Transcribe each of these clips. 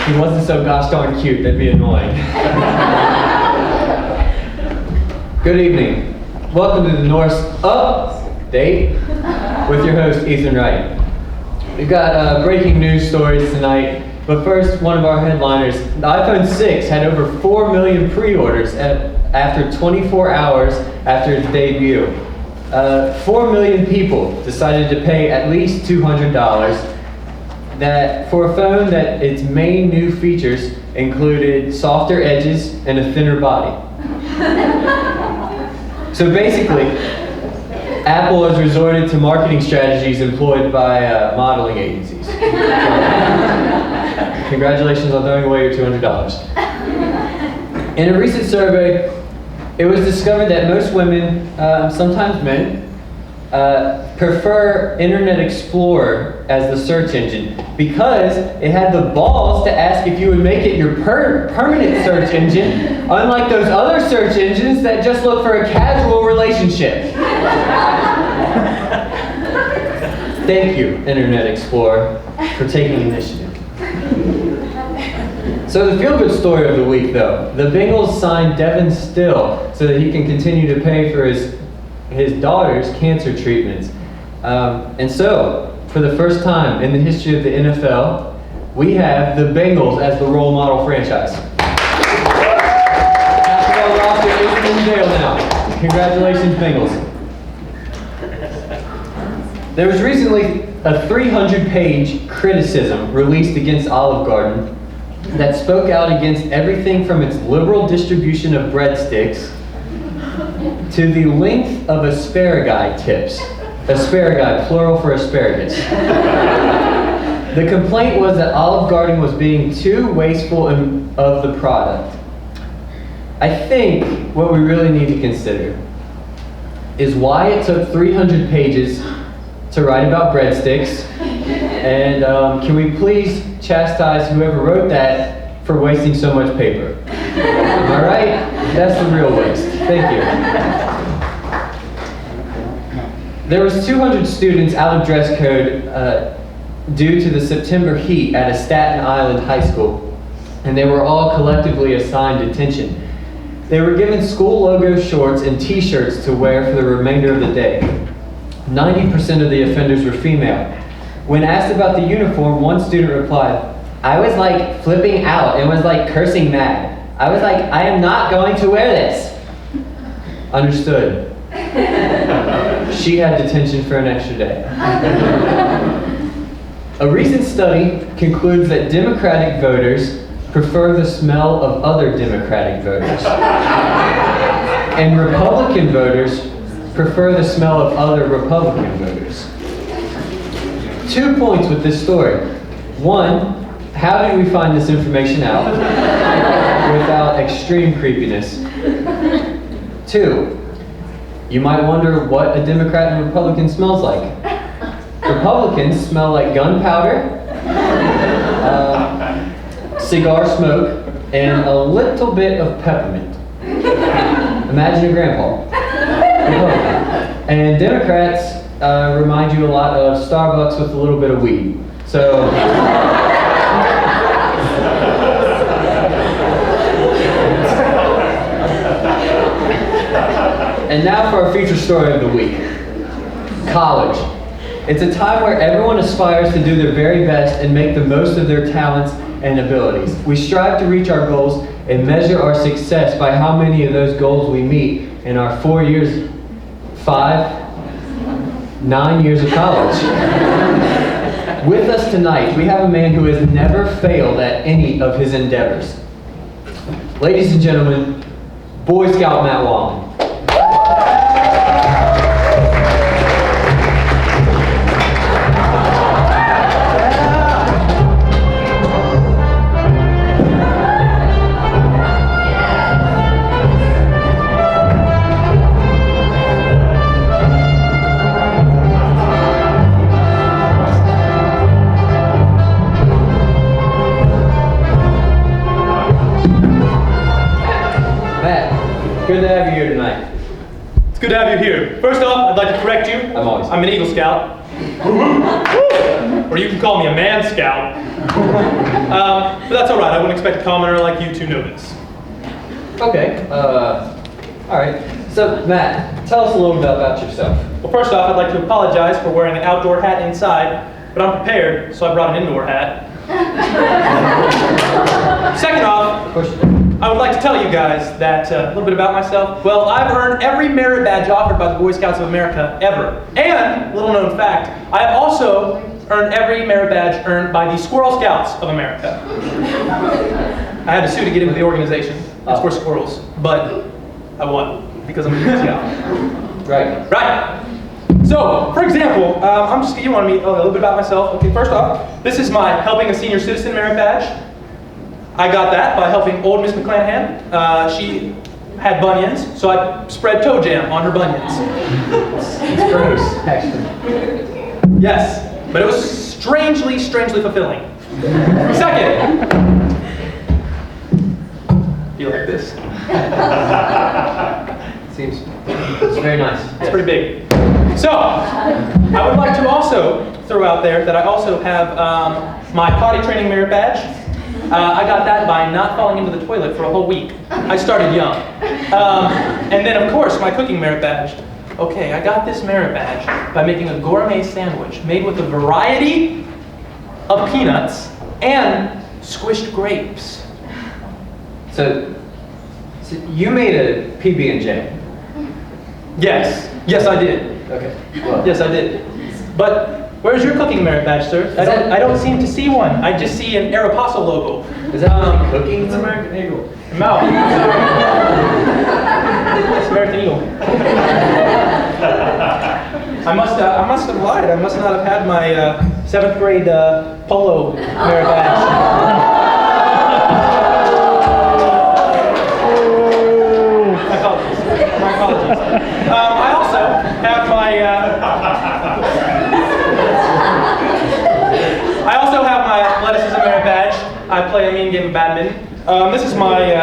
he wasn't so gosh darn cute, that'd be annoying. Good evening. Welcome to the Norse Update with your host, Ethan Wright. We've got breaking news stories tonight, but first, one of our headliners. The iPhone 6 had over 4 million pre-orders after 24 hours after its debut. 4 million people decided to pay at least $200 for a phone that its main new features included softer edges and a thinner body. So basically, Apple has resorted to marketing strategies employed by modeling agencies. Congratulations on throwing away your $200. In a recent survey, it was discovered that most women, sometimes men, prefer Internet Explorer as the search engine because it had the balls to ask if you would make it your permanent search engine, unlike those other search engines that just look for a casual relationship. Thank you, Internet Explorer, for taking initiative. So the feel-good story of the week, though. The Bengals signed Devin Still so that he can continue to pay for his daughter's cancer treatments. And so, for the first time in the history of the NFL, we have the Bengals as the role model franchise. Basketball roster isn't in jail now. Congratulations, Bengals. There was recently a 300-page criticism released against Olive Garden that spoke out against everything from its liberal distribution of breadsticks to the length of asparagus tips. Asparagus, plural for asparagus. The complaint was that Olive Garden was being too wasteful of the product. I think what we really need to consider is why it took 300 pages to write about breadsticks, and can we please chastise whoever wrote that for wasting so much paper? Am I right? That's the real waste. Thank you. There was 200 students out of dress code due to the September heat at a Staten Island high school, and they were all collectively assigned detention. They were given school logo shorts and t-shirts to wear for the remainder of the day. 90% of the offenders were female. When asked about the uniform, one student replied, "I was like flipping out and was like cursing mad. I was like, I am not going to wear this." Understood. She had detention for an extra day. A recent study concludes that Democratic voters prefer the smell of other Democratic voters. And Republican voters prefer the smell of other Republican voters. 2 points with this story. One, how did we find this information out without extreme creepiness? Two, you might wonder what a Democrat and Republican smells like. Republicans smell like gunpowder, cigar smoke, and a little bit of peppermint. Imagine a grandpa. Republican. And Democrats remind you a lot of Starbucks with a little bit of weed. So, and now for our feature story of the week. College. It's a time where everyone aspires to do their very best and make the most of their talents and abilities. We strive to reach our goals and measure our success by how many of those goals we meet in our 9 years of college. With us tonight, we have a man who has never failed at any of his endeavors. Ladies and gentlemen, Boy Scout Matt Wallin. Good to have you here tonight. It's good to have you here. First off, I'd like to correct you. I'm an Eagle Scout. Or you can call me a man scout. But that's all right. I wouldn't expect a commoner like you to notice. Okay. All right. So, Matt, tell us a little bit about yourself. Well, first off, I'd like to apologize for wearing an outdoor hat inside, but I'm prepared, so I brought an indoor hat. Second off, Of course. I would like to tell you guys that a little bit about myself. Well, I've earned every merit badge offered by the Boy Scouts of America ever. And, little known fact, I have also earned every merit badge earned by the Squirrel Scouts of America. I had to sue to get into the organization. It's for squirrels, but I won because I'm a Boy Scout. Right. Right. So, for example, you want me a little bit about myself. Okay, first off, this is my Helping a Senior Citizen merit badge. I got that by helping old Miss McClanahan. She had bunions, so I spread toe jam on her bunions. It's gross, actually. Yes, but it was strangely fulfilling. Second, you like this? It's very nice. It's pretty big. So, I would like to also throw out there that I also have my potty training merit badge. I got that by not falling into the toilet for a whole week. I started young. And then, of course, my cooking merit badge. Okay, I got this merit badge by making a gourmet sandwich made with a variety of peanuts and squished grapes. So you made a PB&J. Yes, I did. Okay. Well, Yes, I did. But where's your cooking merit badge, sir? I don't seem to see one. I just see an Aeropostale logo. Is that cooking? It's American Eagle. No. It's American Eagle. I must have lied. I must not have had my 7th grade polo merit badge. My apologies. I also have my athleticism merit badge. I play a mean game of badminton. This is my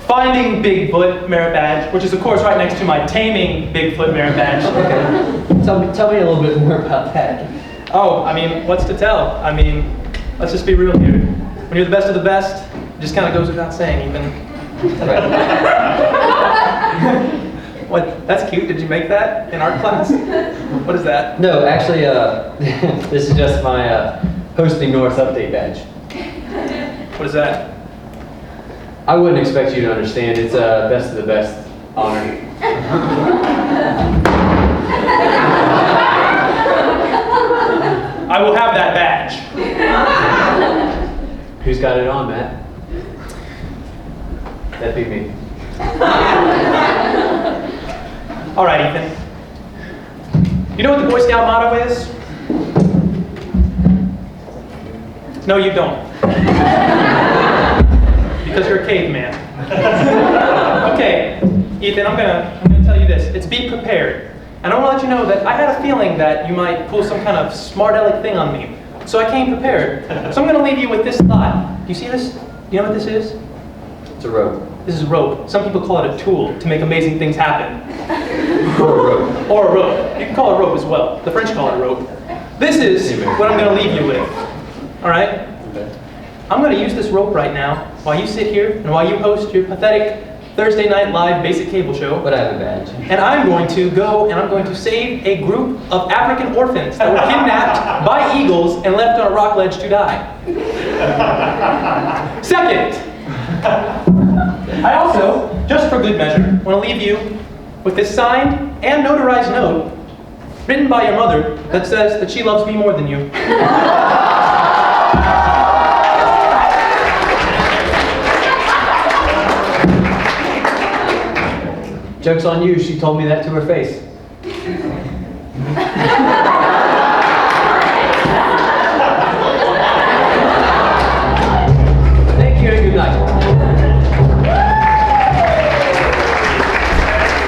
Finding Bigfoot merit badge, which is of course right next to my Taming Bigfoot merit badge. Okay. Tell me a little bit more about that. Oh, I mean, what's to tell? I mean, let's just be real here. When you're the best of the best, it just kind of goes without saying, even. Right. What? That's cute. Did you make that in art class? What is that? No, actually, this is just my hosting Norse update badge. What is that? I wouldn't expect you to understand. It's a best of the best honor. I will have that badge. Who's got it on, Matt? That'd be me. All right, Ethan. You know what the Boy Scout motto is? No, you don't. Because you're a caveman. Okay, Ethan, I'm gonna tell you this. It's be prepared. And I want to let you know that I had a feeling that you might pull some kind of smart aleck thing on me. So I came prepared. So I'm going to leave you with this thought. Do you see this? Do you know what this is? It's a rope. This is rope. Some people call it a tool to make amazing things happen. Or a rope. Or a rope. You can call it rope as well. The French call it rope. This is what I'm going to leave you with. All right? Okay. I'm going to use this rope right now while you sit here and while you host your pathetic Thursday Night Live basic cable show. But I have a badge. And I'm going to go and I'm going to save a group of African orphans that were kidnapped by eagles and left on a rock ledge to die. Second, I also, just for good measure, want to leave you with this signed and notarized note written by your mother that says that she loves me more than you. Joke's on you, she told me that to her face.